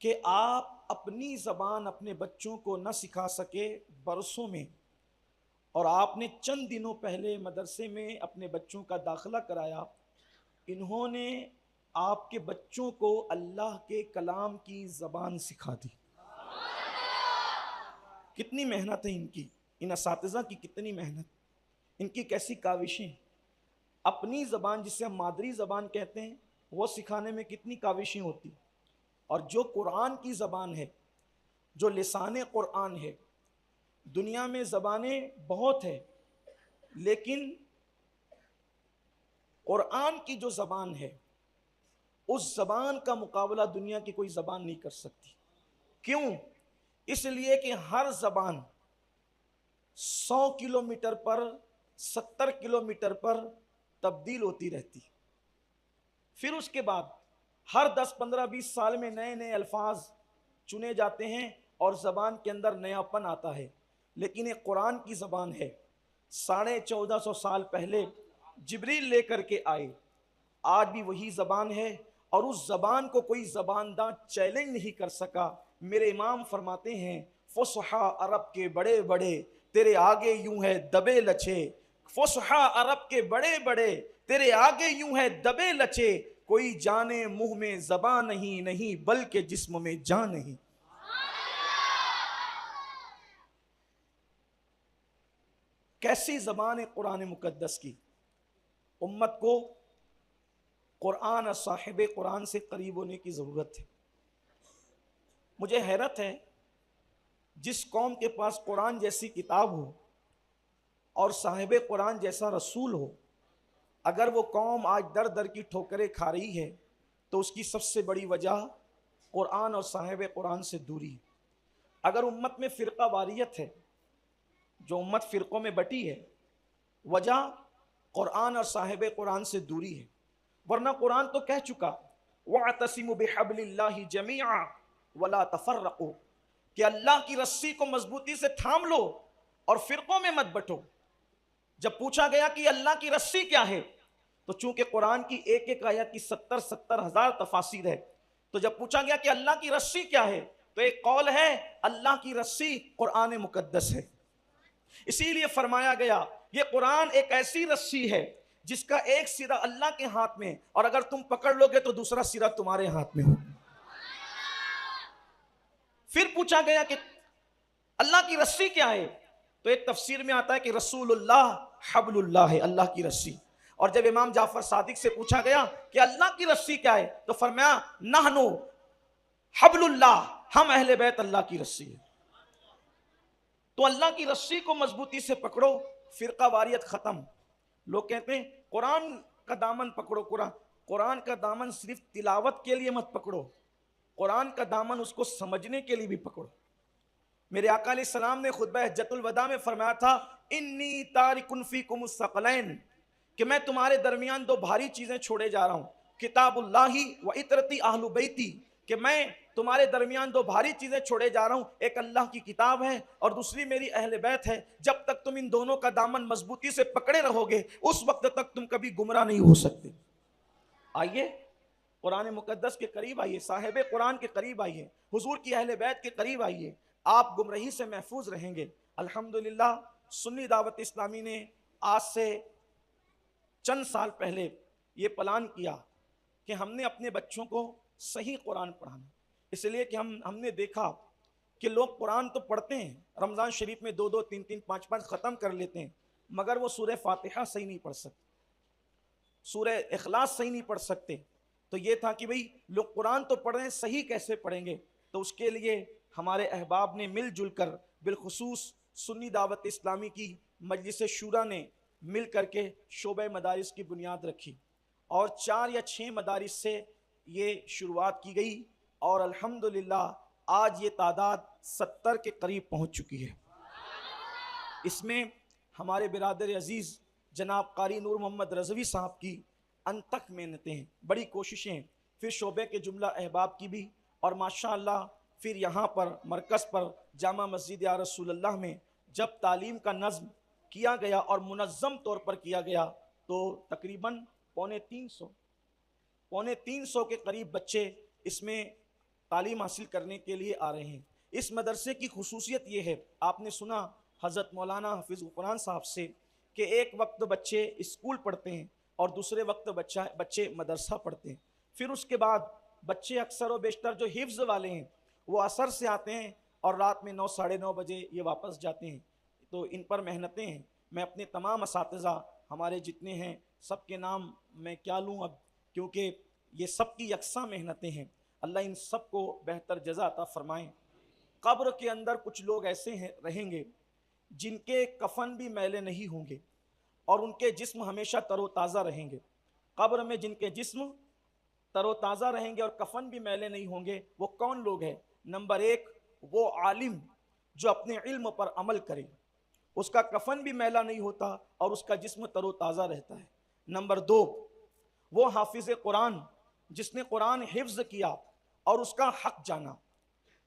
कि आप अपनी ज़बान अपने बच्चों को न सिखा सके बरसों में, और आपने चंद दिनों पहले मदरसे में अपने बच्चों का दाखिला कराया। इन्होंने आपके बच्चों को अल्लाह के कलाम की ज़बान सिखा दी। कितनी मेहनत है इनकी, इन असातिज़ा की कितनी मेहनत, इनकी कैसी काविशें। अपनी ज़बान जिसे हम मादरी ज़बान कहते हैं वो सिखाने में कितनी काविशें होती। और जो कुरान की ज़बान है, जो लिसाने कुरान है, दुनिया में ज़बानें बहुत है, लेकिन कुरान की जो ज़बान है उस ज़बान का मुकाबला दुनिया की कोई ज़बान नहीं कर सकती। क्यों? इसलिए कि हर ज़बान 100 किलोमीटर पर, 70 किलोमीटर पर तब्दील होती रहती। फिर उसके बाद हर 10, 15, 20 साल में नए नए अल्फाज चुने जाते हैं और ज़बान के अंदर नयापन आता है। लेकिन ये कुरान की ज़बान है, 1450 साल पहले जिब्रील लेकर के आए, आज भी वही ज़बान है और उस ज़बान को कोई ज़बानदां चैलेंज नहीं कर सका। मेरे इमाम फरमाते हैं, फुसहा अरब के बड़े बड़े तेरे आगे यूं है दबे लचे, फुसहा अरब के बड़े बड़े तेरे आगे यूं है दबे लचे, कोई जाने मुंह में ज़बान नहीं, नहीं बल्कि जिस्म में जान नहीं। कैसी ज़बान है कुरान मुकद्दस की। उम्मत को कुरान और साहिब कुरान से करीब होने की ज़रूरत है। मुझे हैरत है, जिस कौम के पास कुरान जैसी किताब हो और साहिब कुरान जैसा रसूल हो, अगर वो कौम आज दर दर की ठोकरें खा रही है तो उसकी सबसे बड़ी वजह कुरान और साहिब कुरान से दूरी है। अगर उम्मत में फ़िरका वारियत है, जो उम्मत फ़िरक़ों में बटी है, वजह कुरान और साहिब कुरान से दूरी है। वरना कुरान तो कह चुका, वअतसिमु बिहब्लिल्लाहि जमीआ वला तफर्रकू, कि अल्लाह की रस्सी को मजबूती से थाम लो और फ़िरक़ों में मत बटो। जब पूछा गया कि अल्लाह की रस्सी क्या है, तो चूंकि कुरान की एक एक आयत की 70 हज़ार तफासिर है, तो जब पूछा गया कि अल्लाह की रस्सी क्या है, तो एक कौल है अल्लाह की रस्सी कुरान मुकद्दस है। इसीलिए फरमाया गया ये कुरान एक ऐसी रस्सी है जिसका एक सिरा अल्लाह के हाथ में, और अगर तुम पकड़ लोगे तो दूसरा सिरा तुम्हारे हाथ में हो। फिर पूछा गया कि अल्लाह की रस्सी क्या है, तो एक तफसीर में आता है कि रसूलुल्लाह हब्लुल्लाह है, अल्लाह की रस्सी। और जब इमाम जाफर सादिक से पूछा गया कि अल्लाह की रस्सी क्या है, तो फरमाया नहनु हब्लुल्लाह, हम अहले बैत अल्लाह की रस्सी है। तो अल्लाह की रस्सी को मजबूती से पकड़ो, फिरका वारियत खत्म। लोग कहते हैं कुरान का दामन पकड़ो, कुरान का दामन सिर्फ तिलावत के लिए मत पकड़ो, कुरान का दामन उसको समझने के लिए भी पकड़ो। मेरे आका अलैहिस्सलाम ने खुतबा हज्जतुल वदा में फरमाया था, इन्नी तारिकुन फीकुम अस्सक़लैन, कि मैं तुम्हारे दरमियान दो भारी चीजें छोड़े जा रहा हूं, किताबुल्लाही व इतरती अहलु बैती, कि मैं तुम्हारे दरमियान दो भारी चीजें छोड़े जा रहा हूं, एक अल्लाह की किताब है और दूसरी मेरी अहले बैत है। जब तक तुम इन दोनों का दामन मजबूती से पकड़े रहोगे उस वक्त तक तुम कभी गुमराह नहीं हो सकते। आइए कुरान मुकद्दस के करीब आइए, साहिब कुरान के करीब आइए, हुजूर की अहले बैत के करीब आइए, आप गुमराही से महफूज रहेंगे। अल्हम्दुलिल्लाह सुन्नी दावत इस्लामी ने आज से चंद साल पहले ये प्लान किया कि हमने अपने बच्चों को सही कुरान पढ़ाना, इसलिए कि हमने देखा कि लोग कुरान तो पढ़ते हैं, रमज़ान शरीफ में 2-2, 3-3, 5-5 ख़त्म कर लेते हैं, मगर वो सूरह फातिहा सही नहीं पढ़ सकते, सूरह इखलास सही नहीं पढ़ सकते। तो ये था कि भाई लोग कुरान तो पढ़ रहे हैं, सही कैसे पढ़ेंगे। तो उसके लिए हमारे अहबाब ने मिलजुल कर, बिलखुसूस सुन्नी दावत इस्लामी की मजलिस शूरा ने मिल करके शोबे मदारिस की बुनियाद रखी और 4 या 6 मदारिस से ये शुरुआत की गई और अल्हम्दुलिल्लाह आज ये तादाद 70 के करीब पहुँच चुकी है। इसमें हमारे बिरादर अजीज़ जनाब कारी नूर मोहम्मद रज़वी साहब की अनतक मेहनतें हैं, बड़ी कोशिशें हैं, फिर शोबे के जुमला अहबाब की भी, और माशाअल्लाह फिर यहाँ पर मरकज़ पर जामा मस्जिद या रसूलुल्लाह में जब तालीम का नज़्म किया गया और मुनज़्ज़म तौर पर किया गया तो तकरीबन 250 के करीब बच्चे इसमें तालीम हासिल करने के लिए आ रहे हैं। इस मदरसे की खुसूसियत ये है, आपने सुना हज़रत मौलाना हफीज़ुल कुरान साहब से कि एक वक्त बच्चे स्कूल पढ़ते हैं और दूसरे वक्त बच्चे मदरसा पढ़ते हैं। फिर उसके बाद बच्चे अक्सर व बेशतर जो हिफ्ज़ वाले हैं वो असर से आते हैं और रात में 9 साढ़े 9 बजे ये वापस जाते हैं। तो इन पर मेहनतें हैं। मैं अपने तमाम असातिज़ा हमारे जितने हैं सब के नाम मैं क्या लूँ अब, क्योंकि ये सब की यकसा मेहनतें हैं। अल्लाह इन सब को बेहतर जज़ा अता फ़रमाएँ। कब्र के अंदर कुछ लोग ऐसे हैं रहेंगे जिनके कफन भी मैले नहीं होंगे और उनके जिस्म हमेशा तरोताज़ा रहेंगे। कब्र में जिनके जिस्म तरोताज़ा रहेंगे और कफन भी मैले नहीं होंगे, वो कौन लोग हैं? नंबर 1, वो आलिम जो अपने इल्म पर अमल करे, उसका कफन भी मैला नहीं होता और उसका जिस्म तरोताज़ा रहता है। नंबर 2, वो हाफिज़ कुरान जिसने कुरान हिफ्ज़ किया और उसका हक जाना।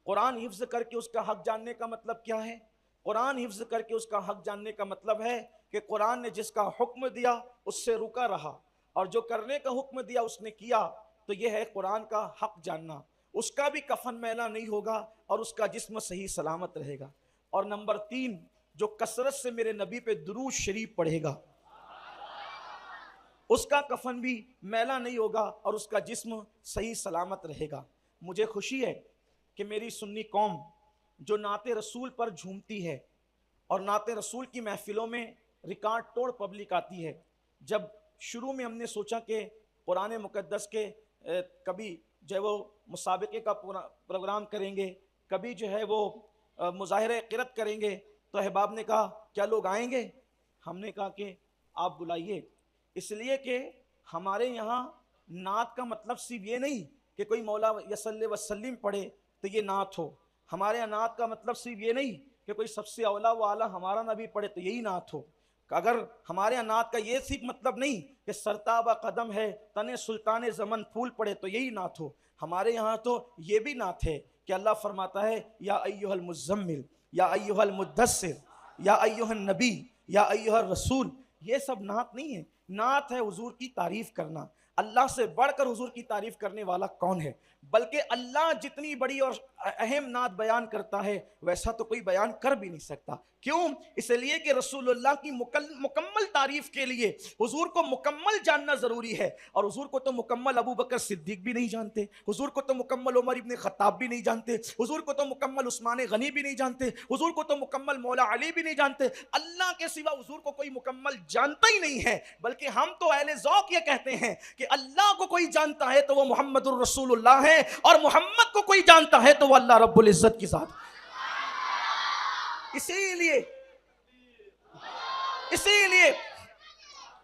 कुरान हिफ्ज़ करके उसका हक जानने का मतलब क्या है? कुरान हिफ्ज़ करके उसका हक जानने का मतलब है कि कुरान ने जिसका हुक्म दिया उससे रुका रहा और जो करने का हुक्म दिया उसने किया। तो यह है कुरान का हक जानना। उसका भी कफन मैला नहीं होगा और उसका जिस्म सही सलामत रहेगा। और नंबर 3, जो कसरत से मेरे नबी पे दुरूद शरीफ पढ़ेगा, उसका कफन भी मैला नहीं होगा और उसका जिस्म सही सलामत रहेगा। मुझे खुशी है कि मेरी सुन्नी कौम जो नाते रसूल पर झूमती है और नाते रसूल की महफिलों में रिकॉर्ड तोड़ पब्लिक आती है। जब शुरू में हमने सोचा कि कुरान मुक़द्दस के कभी जो है वो मुसाबक़े का प्रोग्राम करेंगे, कभी जो है वो मुज़ाहिरे क़िरत करेंगे, तो अहबाब ने कहा क्या लोग आएंगे? हमने कहा कि आप बुलाइए, इसलिए कि हमारे यहाँ नात का मतलब सिर्फ ये नहीं कि कोई मौला यसल्ले वसल्लिम पढ़े तो ये नात हो। हमारे यहाँ नात का मतलब सिर्फ ये नहीं कि कोई सबसे औला व आला हमारा नबी पढ़े तो यही नात हो। अगर हमारे यहाँ नात का ये सिर्फ मतलब नहीं कि सरताबा कदम है तने सुल्तान ज़मन फूल पड़े तो यही नात हो। हमारे यहाँ तो ये भी नात है कि अल्लाह फरमाता है या अय्युहल मुज़म्मिल, या अय्युहल मुद्दस्सिर, या अय्युहन नबी, या अय्युहर रसूल। ये सब नात नहीं है। नात है हुजूर की तारीफ़ करना। अल्लाह से बढ़कर हुजूर की तारीफ़ करने वाला कौन है? बल्कि अल्लाह जितनी बड़ी और अहम नात बयान करता है वैसा तो कोई बयान कर भी नहीं सकता। क्यों? इसलिए कि रसूलुल्लाह की मुकम्मल तारीफ़ के लिए हुजूर को मुकम्मल जानना ज़रूरी है। और हुजूर को तो मुकम्मल अबू बकर सिद्दीक भी नहीं जानते, हुजूर को तो मुकम्मल उमर इब्न खत्ताब भी नहीं जानते, हुजूर को तो मुकम्मल उस्मान गनी भी नहीं जानते, हुजूर को तो मुकम्मल मौला अली भी नहीं जानते। अल्लाह के सिवा हुजूर को कोई मुकम्मल जानता ही नहीं है। बल्कि हम तो अहले ज़ौक़ ये कहते हैं कि अल्लाह को कोई जानता है तो वो मोहम्मदुर रसूलुल्लाह है, और मोहम्मद को कोई जानता है तो वो अल्लाह रब्बुल इज़्ज़त की ज़ात। इसीलिए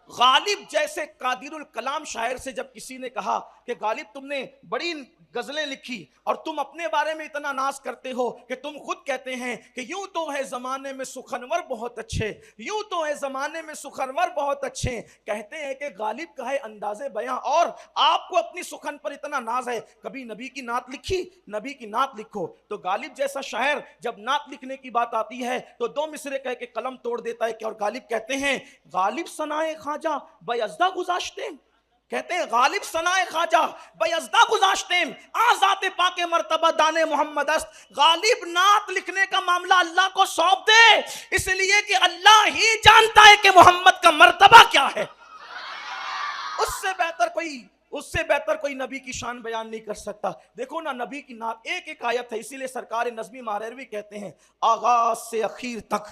गालिब जैसे कादिरुल कलाम शायर से जब किसी ने कहा कि गालिब तुमने बड़ी गजलें लिखी और तुम अपने बारे में इतना नाज करते हो कि तुम खुद कहते हैं कि यूं तो है जमाने में सुखनवर बहुत अच्छे, यूं तो है जमाने में सुखनवर बहुत अच्छे। कहते हैं कि गालिब का है अंदाजे बयां और आपको अपनी सुखन पर इतना नाज है, कभी नबी की नात लिखी? नबी की नात लिखो। तो गालिब जैसा शायर जब नात लिखने की बात आती है तो 2 मिसरे कह के कलम तोड़ देता है कि और गालिब कहते हैं गालिब सनाए खाजा बयज़दा गुज़ाश्ते, कहते हैं गालिब सनाए खाजा बयज़दा गुज़ाश्ते आज़ाते पाके मर्तबा दाने मोहम्मद अस्त। गालिब नात लिखने का मामला अल्लाह को सौंप दे, इसलिए कि अल्लाह ही जानता है कि मोहम्मद का मर्तबा क्या है। उससे बेहतर कोई नबी की शान बयान नहीं कर सकता। देखो ना, नबी की नात एक एक आयत है। इसीलिए सरकार नज़मी मारवी कहते हैं आगाज से आखिर तक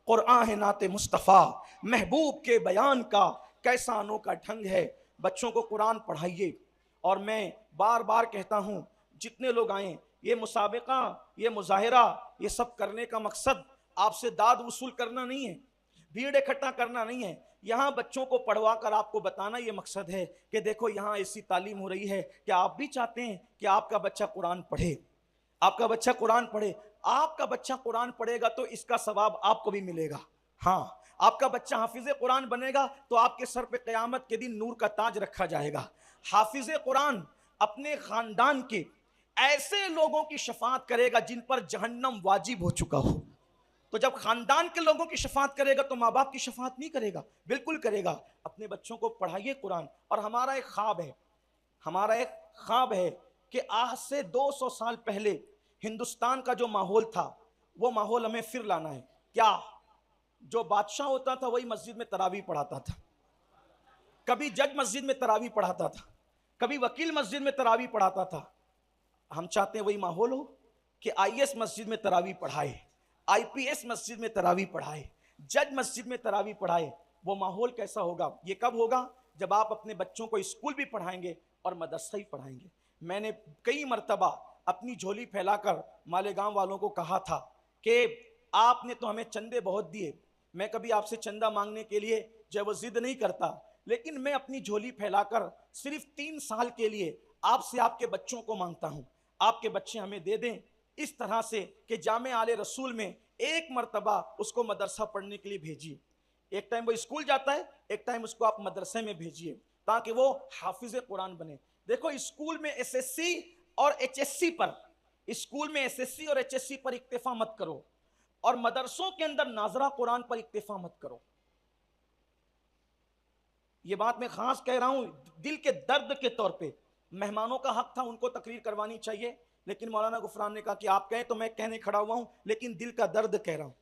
कुरान है नाते मुस्तफ़ा, महबूब के बयान का कैसा अनोखा ढंग है। बच्चों को कुरान पढ़ाइए। और मैं बार बार कहता हूँ जितने लोग आए, ये मुसाबिका, ये मुजाहिरा, ये सब करने का मकसद आपसे दाद वसूल करना नहीं है, भीड़ इकट्ठा करना नहीं है। यहाँ बच्चों को पढ़वा कर आपको बताना ये मकसद है कि देखो यहाँ ऐसी तालीम हो रही है कि आप भी चाहते हैं कि आपका बच्चा कुरान पढ़े, आपका बच्चा कुरान पढ़े। आपका बच्चा कुरान पढ़ेगा तो इसका सवाब आपको भी मिलेगा। हाँ, आपका बच्चा हाफिज़े कुरान बनेगा तो आपके सर पे क़यामत के दिन नूर का ताज रखा जाएगा। हाफिज़े कुरान अपने ख़ानदान के ऐसे लोगों की शफाअत करेगा जिन पर जहन्नम वाजिब हो चुका हो। तो जब ख़ानदान के लोगों की शफाअत करेगा तो माँ बाप की शफाअत नहीं करेगा? बिल्कुल करेगा। अपने बच्चों को पढ़ाइए कुरान। और हमारा एक ख्वाब है कि आज से 200 साल पहले हिंदुस्तान का जो माहौल था वो माहौल हमें फिर लाना है। क्या? जो बादशाह होता था वही मस्जिद में तरावी पढ़ाता था, कभी जज मस्जिद में तरावी पढ़ाता था, कभी वकील मस्जिद में तरावी पढ़ाता था। हम चाहते हैं वही माहौल हो कि आईएएस मस्जिद में तरावी पढ़ाए, आईपीएस मस्जिद में तरावी पढ़ाए, जज मस्जिद में तरावी पढ़ाए। वो माहौल कैसा होगा? ये कब होगा? जब आप अपने बच्चों को स्कूल भी पढ़ाएंगे और मदरसा ही पढ़ाएंगे। मैंने कई मर्तबा अपनी झोली फैलाकर मालेगांव वालों को कहा था कि आपने तो हमें चंदे बहुत दिए, मैं कभी आपसे चंदा मांगने के लिए जो वो जिद नहीं करता, लेकिन मैं अपनी झोली फैलाकर सिर्फ 3 साल के लिए आपसे आपके बच्चों को मांगता हूं, आपके बच्चे हमें दे दें, इस तरह से कि जामे आले रसूल में एक मर्तबा उसको मदरसा पढ़ने के लिए भेजिए। एक टाइम वो स्कूल जाता है, एक टाइम उसको आप मदरसे में भेजिए ताकि वो हाफिज कुरान बने। देखो स्कूल में एसएससी और एचएससी पर, स्कूल में एसएससी और एचएससी पर इक्तिफा मत करो, और मदरसों के अंदर नाजरा कुरान पर इक्तिफा मत करो। ये बात मैं खास कह रहा हूं दिल के दर्द के तौर पे। मेहमानों का हक था, उनको तकरीर करवानी चाहिए, लेकिन मौलाना गुफरान ने कहा कि आप कहें तो मैं कहने खड़ा हुआ हूं, लेकिन दिल का दर्द कह रहा हूं।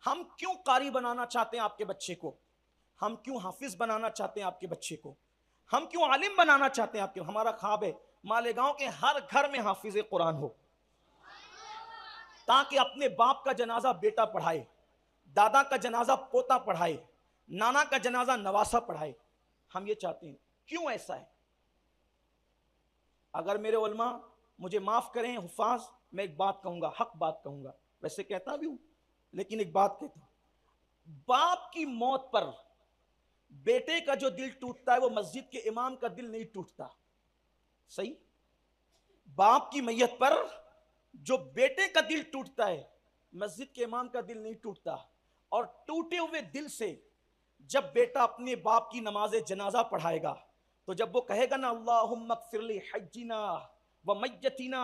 हम क्यों कारी बनाना चाहते हैं आपके बच्चे को? हम क्यों हाफिज बनाना चाहते हैं आपके बच्चे को? हम क्यों आलिम बनाना चाहते हैं आपके? हमारा ख्वाब है मालेगांव के हर घर में हाफिज कुरान हो, ताकि अपने बाप का जनाजा बेटा पढ़ाए, दादा का जनाजा पोता पढ़ाए, नाना का जनाजा नवासा पढ़ाए। हम ये चाहते हैं। क्यों ऐसा है? अगर मेरे उलमा मुझे माफ करें हुफाज, मैं एक बात कहूंगा, हक बात कहूंगा, वैसे कहता भी हूं लेकिन एक बात कहता हूं। बाप की मौत पर बेटे का जो दिल टूटता है वो मस्जिद के इमाम का दिल नहीं टूटता। सही? बाप की मैयत पर जो बेटे का दिल टूटता है मस्जिद के इमाम का दिल नहीं टूटता। और टूटे हुए दिल से जब बेटा अपने बाप की नमाज जनाजा पढ़ाएगा तो जब वो कहेगा ना अल्लाहुम्मा ग़फ़िरली हज्जिना व मय्यतिना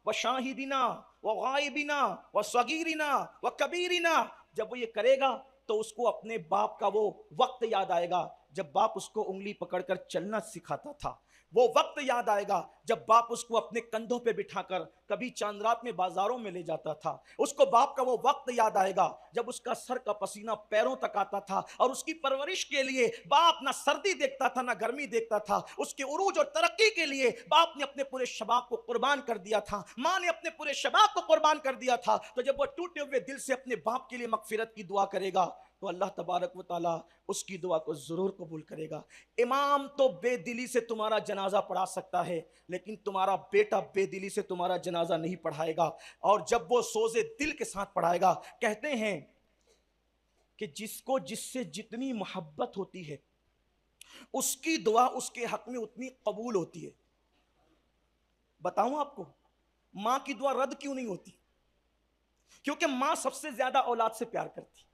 व शाहिदिना व गायबिना व सगीरिना व कबीरिना, जब वो ये करेगा तो उसको अपने बाप का वो वक्त याद आएगा जब बाप उसको उंगली पकड़कर चलना सिखाता था। वो वक्त याद आएगा जब बाप उसको अपने कंधों पे बिठाकर कभी चांद रात में बाजारों में ले जाता था। उसको बाप का वो वक्त याद आएगा जब उसका सर का पसीना पैरों तक आता था और उसकी परवरिश के लिए बाप ना सर्दी देखता था ना गर्मी देखता था। उसके उरूज और तरक्की के लिए बाप ने अपने पूरे शबाब को कुर्बान कर दिया था, माँ ने अपने पूरे शबाब को कुर्बान कर दिया था। तो जब वो टूटे हुए दिल से अपने बाप के लिए मगफिरत की दुआ करेगा तो अल्लाह तबारक व तआला उसकी दुआ को जरूर कबूल करेगा। इमाम तो बेदिली से तुम्हारा जनाजा पढ़ा सकता है, लेकिन तुम्हारा बेटा बेदिली से तुम्हारा जनाजा नहीं पढ़ाएगा। और जब वो सोजे दिल के साथ पढ़ाएगा, कहते हैं कि जिसको जिससे जितनी मोहब्बत होती है उसकी दुआ उसके हक में उतनी कबूल होती है। बताऊं आपको मां की दुआ रद्द क्यों नहीं होती? क्योंकि मां सबसे ज्यादा औलाद से प्यार करती।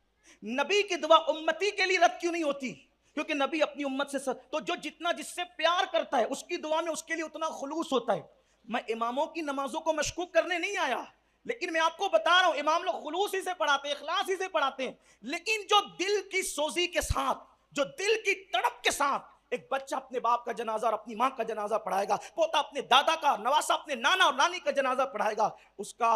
नबी की दुआ उम्मती के लिए रद्द क्यों नहीं होती? क्योंकि नबी अपनी उम्मत से तो जो जितना जिससे प्यार करता है उसकी दुआ में उसके लिए उतना खुलूस होता है। मैं इमामों की नमाजों को मशकूक करने नहीं आया, लेकिन मैं आपको बता रहा हूं इमाम लोग खुलूस ही से पढ़ाते हैं, इखलास ही से पढ़ाते हैं। लेकिन जो दिल की सोजी के साथ, जो दिल की तड़प के साथ एक बच्चा अपने बाप का जनाजा और अपनी मां का जनाजा पढ़ाएगा, पोता अपने दादा का, नवासा अपने नाना और नानी का जनाजा पढ़ाएगा, उसका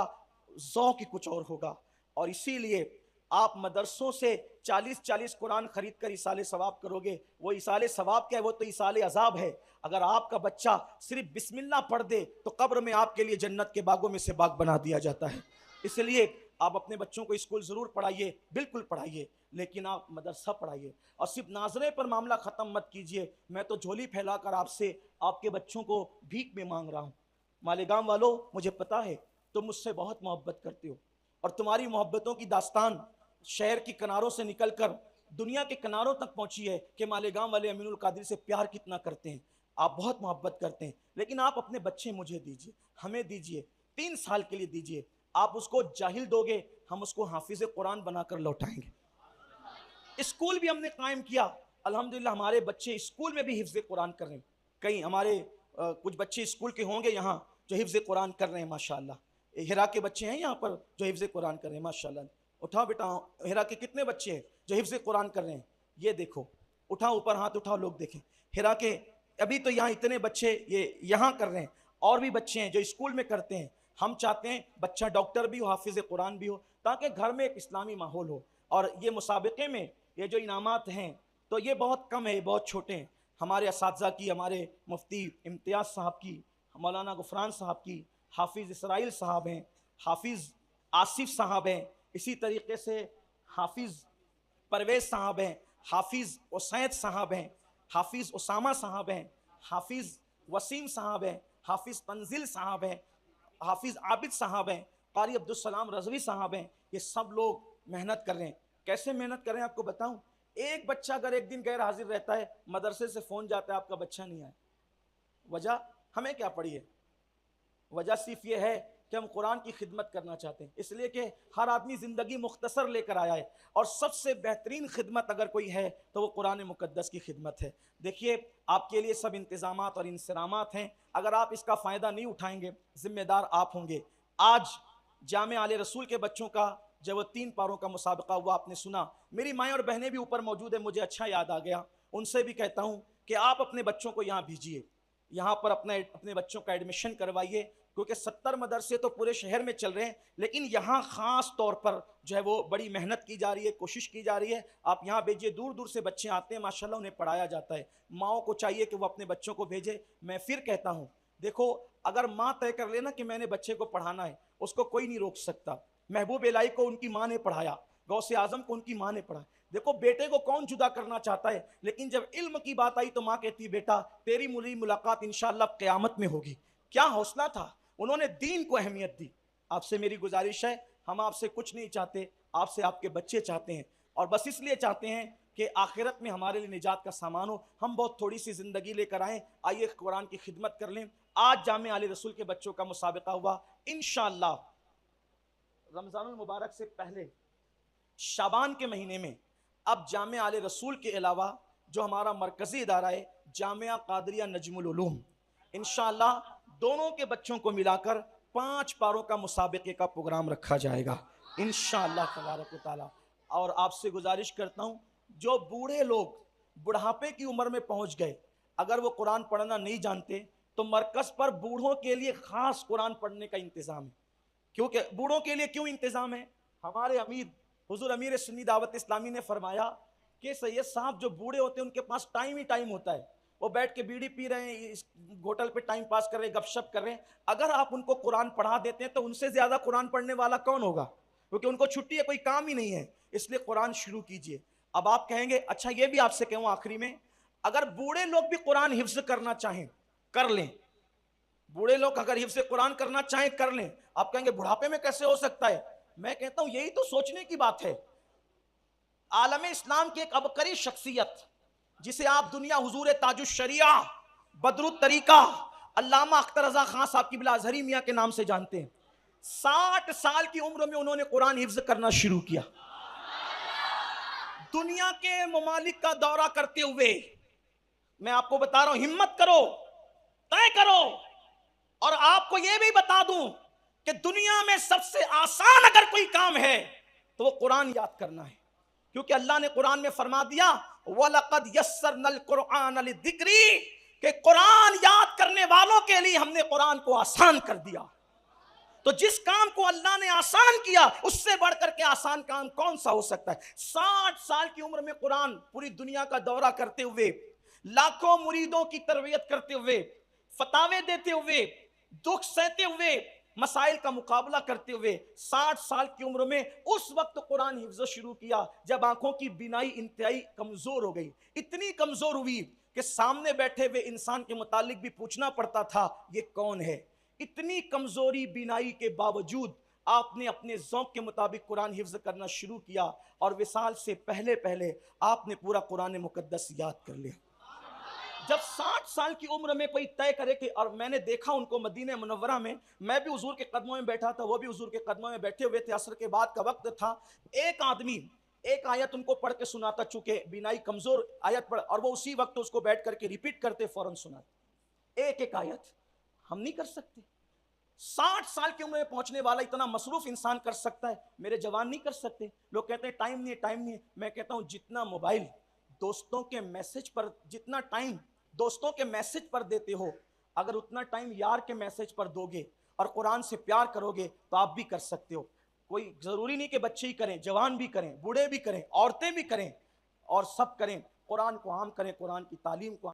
ज़ौक़ ही कुछ और होगा। और इसीलिए आप मदरसों से 40-40 कुरान खरीद कर इसाले सवाब करोगे। वो इसाले सवाब क्या है? वो तो इसाले अजाब है। अगर आपका बच्चा सिर्फ बिस्मिल्लाह पढ़ दे तो कब्र में आपके लिए जन्नत के बागों में से बाग बना दिया जाता है। इसलिए आप अपने बच्चों को स्कूल ज़रूर पढ़ाइए, बिल्कुल पढ़ाइए, लेकिन आप मदरसा पढ़ाइए। और सिर्फ नाजरे पर मामला ख़त्म मत कीजिए। मैं तो झोली फैलाकर आपसे आपके बच्चों को भीख में मांग रहा हूँ। मालेगांव वालों, मुझे पता है तुम मुझसे बहुत मोहब्बत करते हो और तुम्हारी मोहब्बतों की दास्तान शहर के किनारों से निकलकर दुनिया के किनारों तक पहुंची है कि मालेगांव वाले अमीनुल कादिर से प्यार कितना करते हैं। आप बहुत मोहब्बत करते हैं, लेकिन आप अपने बच्चे मुझे दीजिए, हमें दीजिए, 3 साल के लिए दीजिए। आप उसको जाहिल दोगे, हम उसको हाफिज कुरान बनाकर लौटाएंगे। स्कूल भी हमने कायम किया, अल्हम्दुलिल्लाह हमारे बच्चे स्कूल में भी हिफ्ज़ कुरान कर रहे हैं। कई हमारे कुछ बच्चे स्कूल के होंगे यहाँ जो हिफ्ज़ कुरान कर रहे हैं माशाअल्लाह। हिरा के बच्चे हैं यहाँ पर जो हिफ्ज़ कुरान कर रहे हैं माशाअल्लाह। उठाओ बेटा, हिरा के कितने बच्चे हैं जो हिफ्ज़ कुरान कर रहे हैं? ये देखो, उठाओ ऊपर हाथ उठाओ, लोग देखें। हिरा के अभी तो यहाँ इतने बच्चे ये यहाँ कर रहे हैं। और भी बच्चे हैं जो स्कूल में करते हैं। हम चाहते हैं बच्चा डॉक्टर भी हो, हाफिज कुरान भी हो, ताकि घर में एक इस्लामी माहौल हो। और ये मुसाबिके में ये जो इनामात हैं तो ये बहुत कम है, बहुत छोटे हैं। हमारे असातिज़ा की, हमारे मुफ्ती इम्तियाज़ साहब की, मौलाना गुफरान साहब की, हाफिज़ इसराइल साहब हैं, हाफिज़ आसिफ साहब हैं, इसी तरीके से हाफिज़ परवेज़ साहब हैं, हाफिज़ उसैद साहब हैं, हाफिज़ उसामा साहब हैं, हाफिज़ वसीम साहब हैं, हाफिज़ तंजिल साहब हैं, हाफिज़ आबिद साहब हैं, कारी अब्दुल सलाम रज़वी साहब हैं। ये सब लोग मेहनत कर रहे हैं। कैसे मेहनत कर रहे हैं आपको बताऊं। एक बच्चा अगर एक दिन गैर हाजिर रहता है, मदरसे से फ़ोन जाता है आपका बच्चा नहीं आया, वजह हमें क्या पड़ी है? वजह सिर्फ ये है कि हम कुरान की खिदमत करना चाहते हैं, इसलिए कि हर आदमी ज़िंदगी मुख्तसर लेकर आया है और सबसे बेहतरीन खिदमत अगर कोई है तो वो कुरान मुक़द्दस की खिदमत है। देखिए, आपके लिए सब इंतज़ामात और इंसरामात हैं, अगर आप इसका फ़ायदा नहीं उठाएंगे ज़िम्मेदार आप होंगे। आज जामे आले रसूल के बच्चों का जब वो 3 पारों का मुसाबका हुआ, आपने सुना, मेरी माएँ और बहनें भी ऊपर मौजूद है, मुझे अच्छा याद आ गया। उनसे भी कहता हूँ कि आप अपने बच्चों को यहाँ भेजिए, यहाँ पर अपने बच्चों का एडमिशन करवाइए, क्योंकि 70 मदरसे तो पूरे शहर में चल रहे हैं, लेकिन यहाँ ख़ास तौर पर जो है वो बड़ी मेहनत की जा रही है, कोशिश की जा रही है। आप यहाँ भेजिए, दूर दूर से बच्चे आते हैं, माशाल्लाह उन्हें पढ़ाया जाता है। माँओं को चाहिए कि वो अपने बच्चों को भेजे। मैं फिर कहता हूँ, देखो, अगर माँ तय कर लेना कि मैंने बच्चे को पढ़ाना है, उसको कोई नहीं रोक सकता। महबूब इलाही को उनकी माँ ने पढ़ाया, गौसे आजम को उनकी माँ ने पढ़ाया। देखो, बेटे को कौन जुदा करना चाहता है, लेकिन जब इल्म की बात आई तो माँ कहती, बेटा तेरी मुझे मुलाकात इंशाअल्लाह क़यामत में होगी। क्या हौसला था, उन्होंने दीन को अहमियत दी। आपसे मेरी गुजारिश है, हम आपसे कुछ नहीं चाहते, आपसे आपके बच्चे चाहते हैं, और बस इसलिए चाहते हैं कि आखिरत में हमारे लिए निजात का सामान हो। हम बहुत थोड़ी सी ज़िंदगी लेकर आएँ, आइए कुरान की खिदमत कर लें। आज जामे आले रसूल के बच्चों का मुसाबिका हुआ, इंशाअल्लाह रमज़ानुल मुबारक से पहले शाबान के महीने में अब जामे आले रसूल के अलावा जो हमारा मरकज़ी इदारा है जामिया क़ादरिया नजमुल उलूम, इंशाअल्लाह दोनों के बच्चों को मिलाकर 5 पारों का मुसाबिके का प्रोग्राम रखा जाएगा इंशाअल्लाह तबारक व तआला। और आपसे गुजारिश करता हूँ, जो बूढ़े लोग बुढ़ापे की उम्र में पहुँच गए, अगर वो कुरान पढ़ना नहीं जानते तो मरकज़ पर बूढ़ों के लिए ख़ास कुरान पढ़ने का इंतज़ाम है। क्योंकि बूढ़ों के लिए क्यों इंतज़ाम है? हमारे अमीर हुजूर अमीर सुन्नी दावत इस्लामी ने फरमाया कि सैयद साहब जो बूढ़े होते हैं उनके पास टाइम ही टाइम होता है, वो बैठ के बीड़ी पी रहे हैं, इस होटल पे टाइम पास कर रहे हैं, गपशप कर रहे हैं। अगर आप उनको कुरान पढ़ा देते हैं तो उनसे ज़्यादा कुरान पढ़ने वाला कौन होगा? क्योंकि उनको छुट्टी है, कोई काम ही नहीं है। इसलिए कुरान शुरू कीजिए। अब आप कहेंगे, अच्छा ये भी आपसे कहूँ आखिरी में, अगर बूढ़े लोग भी कुरान हिफ्ज़ करना चाहें कर लें, बूढ़े लोग अगर हिफ्ज़ कुरान करना चाहें कर लें। आप कहेंगे बुढ़ापे में कैसे हो सकता है? मैं कहता हूं यही तो सोचने की बात है। आलम इस्लाम की एक अबकरी शख्सियत जिसे आप दुनिया हुजूर ताजुश शरिया बदरुत तरीका अल्लामा अख्तर रजा खान साहब की बिला अजहरी मियाँ के नाम से जानते हैं, 60 साल की उम्र में उन्होंने कुरान हिफ्ज़ करना शुरू किया। दुनिया के ममालिक का दौरा करते हुए मैं आपको बता रहा हूं, हिम्मत करो, तय करो। और आपको यह भी बता दूं कि दुनिया में सबसे आसान अगर कोई काम है तो वो कुरान याद करना है, क्योंकि अल्लाह ने कुरान में फरमा दिया वलक़द यस्सरनल कुरआन लिज़िक्री, कि कुरान याद करने वालों के लिए हमने कुरान को आसान कर दिया। तो जिस काम को अल्लाह ने आसान किया उससे बढ़कर के आसान काम कौन सा हो सकता है? 60 साल की उम्र में कुरान पूरी दुनिया का दौरा करते हुए, लाखों मुरीदों की तरबियत करते हुए, फतावे देते हुए, दुख सहते हुए, मसाइल का मुकाबला करते हुए 60 साल की उम्र में उस वक्त कुरान हिफ्ज़ शुरू किया जब आंखों की बीनाई इंतहाई कमजोर हो गई। इतनी कमजोर हुई कि सामने बैठे हुए इंसान के मुतालिक भी पूछना पड़ता था ये कौन है। इतनी कमजोरी बीनाई के बावजूद आपने अपने ज़ौक़ के मुताबिक कुरान हिफ्ज़ करना शुरू किया और विसाल से पहले पहले आपने पूरा कुरान मुक़द्दस याद कर लिया। जब 60 साल की उम्र में कोई तय करे कि, और मैंने देखा उनको मदीने मुनव्वरा में, मैं भी हुजूर के कदमों में बैठा था, वो भी हुजूर के कदमों में बैठे हुए थे, असर के बाद का वक्त था, एक आदमी एक आयत उनको पढ़ के सुनाता, चूंकि बिनाई कमजोर आयत पढ़, और वो उसी वक्त उसको बैठ करके रिपीट करते, फौरन सुनाते एक एक आयत। हम नहीं कर सकते। 60 साल की उम्र में पहुंचने वाला इतना मसरूफ इंसान कर सकता है, मेरे जवान नहीं कर सकते। लोग कहते हैं टाइम नहीं है, टाइम नहीं है। मैं कहता हूं जितना मोबाइल दोस्तों के मैसेज पर, जितना टाइम दोस्तों के मैसेज पर देते हो, अगर उतना टाइम यार के मैसेज पर दोगे और कुरान से प्यार करोगे तो आप भी कर सकते हो। कोई ज़रूरी नहीं कि बच्चे ही करें, जवान भी करें, बूढ़े भी करें, औरतें भी करें, और सब करें। कुरान को आम करें, कुरान की तालीम को